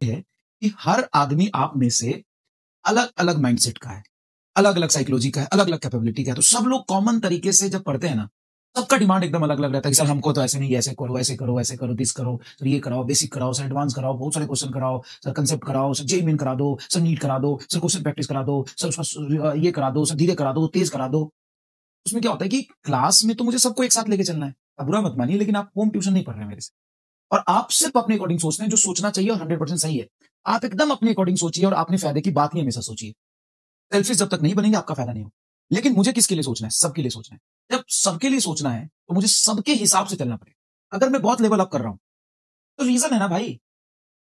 है कि हर आदमी आप में से अलग-अलग माइंडसेट का है, अलग-अलग साइकोलॉजी का है, अलग-अलग कैपेबिलिटी का है। तो सब लोग कॉमन तरीके से जब पढ़ते हैं ना, सबका डिमांड एकदम अलग-अलग रहता है कि सर हमको तो ऐसे नहीं, ऐसे करो, ऐसे करो, ऐसे करो, दिस करो, सर ये कराओ, बेसिक कराओ, सर एडवांस कराओ, बहुत सारे क्वेश्चन कराओ, सर कांसेप्ट कराओ, सर जेईई मेन करा दो, सर नीट करा दो, सर क्वेश्चन प्रैक्टिस करा दो, सर उसका ये करा दो, सर धीरे करा दो, तेज करा दो। उसमें क्या होता है कि क्लास में तो मुझे सबको एक साथ लेके चलना है। आप बुरा मत मानिए, लेकिन आप होम ट्यूशन नहीं पढ़ रहे हैं मेरे से। और आप सिर्फ अपने अकॉर्डिंग सोचते हैं, जो सोचना चाहिए और 100% सही है। आप एकदम अपने अकॉर्डिंग सोचिए और अपने फायदे की बात ही हमेशा सोचिए। सेल्फिश जब तक नहीं बनेंगे, आपका फायदा नहीं होगा। लेकिन मुझे किसके लिए सोचना है? सबके लिए सोचना है। जब सबके लिए सोचना है, तो मुझे सबके हिसाब से चलना पड़ेगा। अगर मैं बहुत लेवल अप कर रहा हूं, तो रीजन है ना भाई,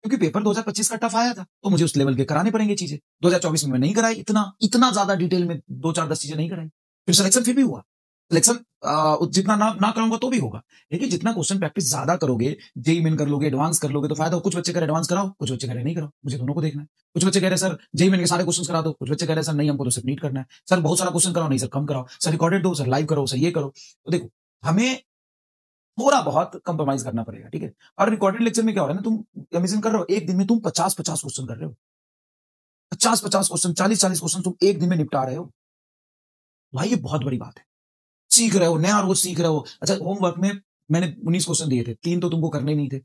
क्योंकि पेपर 2025 का टफ आया था, तो मुझे उस लेवल के कराने पड़ेंगे चीजें। 2024 में मैं नहीं कराई, इतना इतना ज्यादा डिटेल में 2 4 10 चीजें नहीं कराई। फिर सिलेक्शन फिर भी हुआ। सिलेक्शन जितना ना कराऊंगा तो भी होगा। लेकिन जितना क्वेश्चन प्रैक्टिस ज्यादा करोगे, जेईई मेन कर लोगे, एडवांस कर लोगे, तो फायदा हो। कुछ बच्चे कह रहे एडवांस कराओ, कुछ बच्चे कह रहे नहीं कराओ, मुझे दोनों को देखना है। कुछ बच्चे कह रहे सर जेईई मेन के सारे क्वेश्चन करा दो, कुछ बच्चे कह रहे सर नहीं, हमको तो सिर्फ नीट करना है। सर बहुत सारा क्वेश्चन कराओ, नहीं सर कम कराओ, सर रिकॉर्डेड दो, सर लाइव करो, सर ये करो। तो देखो, हमें थोड़ा बहुत कंप्रोमाइज करना पड़ेगा, ठीक है। और रिकॉर्डेड लेक्चर में क्या हो रहा है ना, तुम इमेजिन कर रहे हो एक दिन में तुम 50-50 क्वेश्चन कर रहे हो। 50-50 क्वेश्चन, 40-40 क्वेश्चन तुम एक दिन में निपटा रहे हो। भाई ये बहुत बड़ी बात है। सीख रहे हो, नया रोज सीख रहे हो। अच्छा, होमवर्क में मैंने 19 क्वेश्चन दिए थे, 3 तो तुमको करने नहीं थे।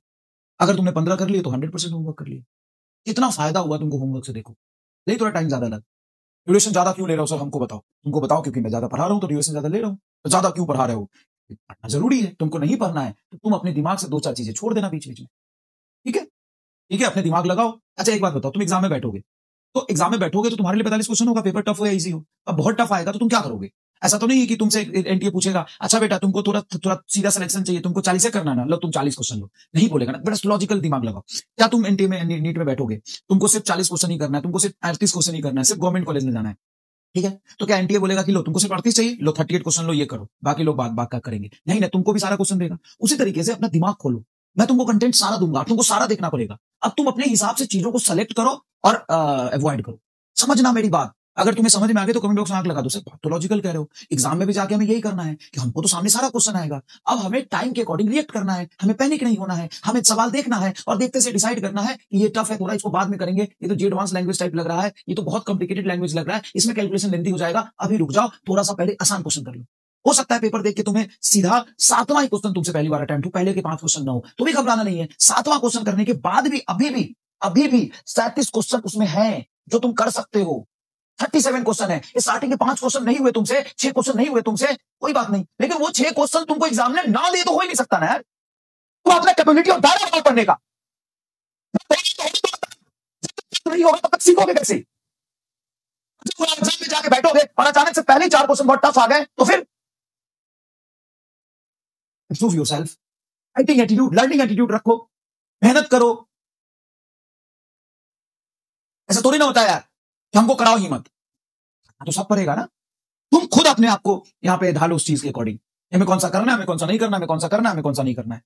अगर तुमने 15 कर लिए तो 100% होमवर्क कर लिया। कितना फायदा हुआ तुमको होमवर्क से, देखो। नहीं, थोड़ा टाइम ज्यादा लगा। ड्यूरेशन ज्यादा क्यों ले रहे हो सर, हमको बताओ। तुमको बताओ, क्योंकि मैं ज्यादा पढ़ा रहा हूं तो ड्यूरेशन ज्यादा ले रहा हूं। तो ज्यादा क्यों पढ़ा रहे हो? पढ़ना जरूरी है। तुमको नहीं पढ़ना है तो तुम अपने दिमाग से 2 4 चीजें छोड़ देना बीच बीच में। ठीक है, ठीक है, अपने दिमाग लगाओ। अच्छा एक बात बताओ, तुम एग्जाम में बैठोगे, तो एग्जाम में बैठोगे तो तुम्हारे लिए 45 क्वेश्चन होगा, पेपर टफ हो या इजी हो। अब बहुत टफ आएगा तो तुम क्या करोगे? ऐसा तो नहीं है कि तुमसे एनटीए पूछेगा, अच्छा बेटा तुमको थोड़ा थोड़ा सीधा सिलेक्शन चाहिए, तुमको 40 से करना ना, लो तुम 40 क्वेश्चन लो। नहीं बोलेगा ना, बड़ा लॉजिकल दिमाग लगाओ। क्या तुम एनटीए में नीट में बैठोगे, तुमको सिर्फ 40 क्वेश्चन ही करना है, तुमको सिर्फ 38 क्वेश्चन ही करना है, सिर्फ गवर्नमेंट कॉलेज में जाना है, ठीक है। तो क्या एनटीए बोलेगा कि लो तुमको सिर्फ 38 चाहिए, लो 38 क्वेश्चन लो, ये करो, बाकी लोग बात बात का करेंगे? नहीं ना, तुमको भी सारा क्वेश्चन देगा। उसी तरीके से अपना दिमाग खोलो। मैं तुमको कंटेंट सारा दूंगा, तुमको सारा देखना पड़ेगा। अब तुम अपने हिसाब से चीजों को सेलेक्ट करो और अवॉइड करो। समझना मेरी बात। अगर तुम्हें समझ में आ गई तो कमेंट बॉक्स में आंख लगा दो, सर बात तो लॉजिकल कह रहे हो। एग्जाम में भी जाके हमें यही करना है कि हमको तो सामने सारा क्वेश्चन आएगा। अब हमें टाइम के अकॉर्डिंग रिएक्ट करना है, हमें पैनिक नहीं होना है, हमें सवाल देखना है और देखते से डिसाइड करना है कि ये टफ है थोड़ा, इसको बाद में करेंगे, ये तो जी एडवांस लैंग्वेज टाइप लग रहा है, ये तो बहुत कॉम्प्लिकेटेड लैंग्वेज लग रहा है, इसमें कैलकुलेशन लेंथी हो जाएगा, अभी रुक जाओ, थोड़ा सा पहले आसान क्वेश्चन कर लो। हो सकता है पेपर देख के तुम्हें सीधा 7वां ही क्वेश्चन तुमसे पहली बार अटेम्प्ट हो, पहले के 5 क्वेश्चन ना हो, तो भी घबराना नहीं है। 7वां क्वेश्चन करने के बाद भी अभी भी 37 क्वेश्चन उसमें है जो तुम कर सकते हो। 37 क्वेश्चन है। ये स्टार्टिंग के 5 क्वेश्चन नहीं हुए तुमसे, 6 क्वेश्चन नहीं हुए तुमसे, कोई बात नहीं, लेकिन वो 6 क्वेश्चन तुमको एग्जाम में ना दे तो हो ही नहीं सकता ना यार। तो अपना कैपेबिलिटी और दायरा बनाओ पढ़ने का। नहीं होगा तब तक सीखोगे कैसे? जब एग्जाम में जाके बैठोगे और अचानक से पहले 4 क्वेश्चन बहुत टफ आ गए, तो फिर improve yourself, writing attitude, learning attitude रखो, मेहनत करो। ऐसा थोड़ी ना होता है यार कि हमको कराओ ही मत, तो सब पड़ेगा ना। तुम खुद अपने आप को यहां पे ढालो उस चीज के अकॉर्डिंग, हमें कौन सा करना है, हमें कौन सा नहीं करना, हमें कौन सा करना है, हमें कौन सा नहीं करना है।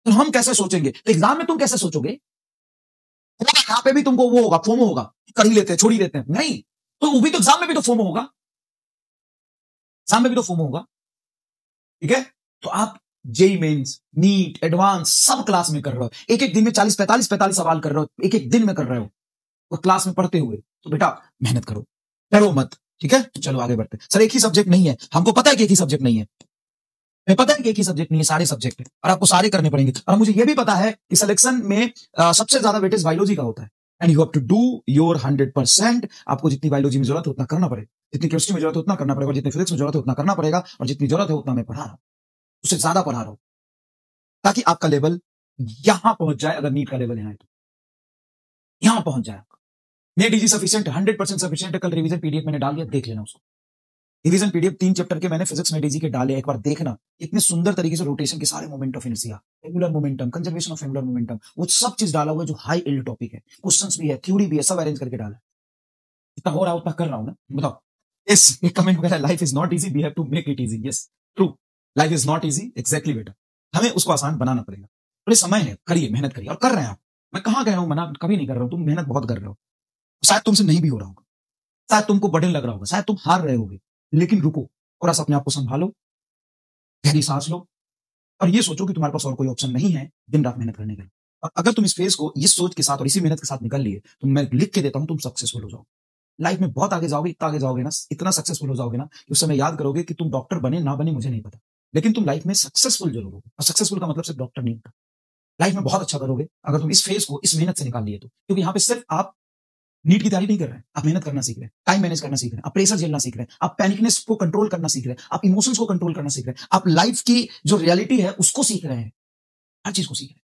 तो हम कैसे सोचेंगे, तो एग्जाम में तुम कैसे सोचोगे? यहाँ पे भी तुमको वो होगा, फोमो होगा, कर ही लेते हैं, छोड़ ही देते हैं, नहीं। तो वो भी तो एग्जाम में भी तो फोमो होगा, एग्जाम में भी तो फोमो होगा, ठीक है। तो आप जेई मेंस, नीट, एडवांस सब क्लास में कर रहे हो, एक एक दिन में 40-45 सवाल कर रहे हो, एक एक दिन में कर रहे हो, और क्लास में पढ़ते हुए, तो बेटा मेहनत करो, डरो मत, ठीक है। चलो आगे बढ़ते। सर एक ही सब्जेक्ट नहीं है, हमको पता है कि एक ही सब्जेक्ट नहीं है, मैं पता है कि एक ही सब्जेक्ट नहीं है, सारे सब्जेक्ट है और आपको सारे करने पड़ेंगे। और मुझे ये भी पता है कि सिलेक्शन में सबसे ज्यादा वेटेज बायोलॉजी का होता है, and you have to do your 100%। आपको जितनी बायोलॉजी में जरूरत है उतना करना पड़ेगा, जितनी केमिस्ट्री में जरूरत है उतना करना पड़ेगा, जितनी फिजिक्स में जरूरत है उतना करना पड़ेगा, और जितनी जरूरत है उतना मैं पढ़ा रहा हूं, उससे ज्यादा पढ़ा रहा हूं, ताकि आपका लेवल यहां पहुंच जाए। अगर नीट का लेवल यहां है तो यहां पहुंच जाए आपका। नेट इजी सफिशिएंट, 100% सफिशिएंट है। कल रिवीजन पीडीएफ मैंने डाल दिया, देख लेना उसको। रिवीजन पीडीएफ 3 चैप्टर के मैंने फिजिक्स में डीजी के डाले, एक बार देखना। इतने सुंदर तरीके से रोटेशन के सारे moment of inertia, angular momentum, conservation of angular momentum, वो सब चीज डाला हुआ है जो हाई एल्ड टॉपिक है, क्वेश्चंस भी है, थ्योरी भी है, सब अरेंज करके डाला है। इतना हो रहा है उतना कर रहा हूं ना, बताओ। यस, एक कमेंट वगैरह, life is not easy, we have to make it easy. Yes true, life is not easy, exactly बेटा, हमें उसको आसान बनाना पड़ेगा। थोड़े समय है, करिए, मेहनत करिए, और कर रहे हैं आप। मैं कहां कह रहा हूं मना कभी नहीं कर रहा हूं, तुम मेहनत बहुत कर रहे हो। शायद तुमसे नहीं भी हो रहा होगा, शायद तुमको बर्डन लग रहा होगा, शायद तुम हार रहे होगे, लेकिन रुको, थोड़ा सा अपने आप को संभालो, गहरी सांस लो, और ये सोचो कि तुम्हारे पास और कोई ऑप्शन नहीं है दिन रात मेहनत करने के लिए। और अगर तुम इस फेज को इस सोच के साथ और इसी मेहनत के साथ निकल लिए, तो मैं लिख के देता हूं, तुम सक्सेसफुल हो जाओ। लाइफ में बहुत आगे जाओगे, इतना आगे जाओगे ना, इतना सक्सेसफुल हो जाओगे ना कि उस समय याद करोगे कि तुम डॉक्टर बने ना बने मुझे नहीं पता, लेकिन तुम लाइफ में सक्सेसफुल जरूर होगे। और सक्सेसफुल का मतलब सिर्फ डॉक्टर नहीं होता। लाइफ में बहुत अच्छा करोगे अगर तुम इस फेज को इस मेहनत से निकाल लिए तो, क्योंकि यहाँ पे सिर्फ आप नीट की तैयारी नहीं कर रहे हैं, आप मेहनत करना सीख रहे हैं, टाइम मैनेज करना सीख रहे हैं, आप प्रेशर झेलना सीख रहे हैं, आप पैनिकनेस को कंट्रोल करना सीख रहे हैं, आप इमोशंस को कंट्रोल करना सीख रहे हैं, आप लाइफ की जो रियलिटी है उसको सीख रहे हैं, हर चीज को सीख रहे हैं।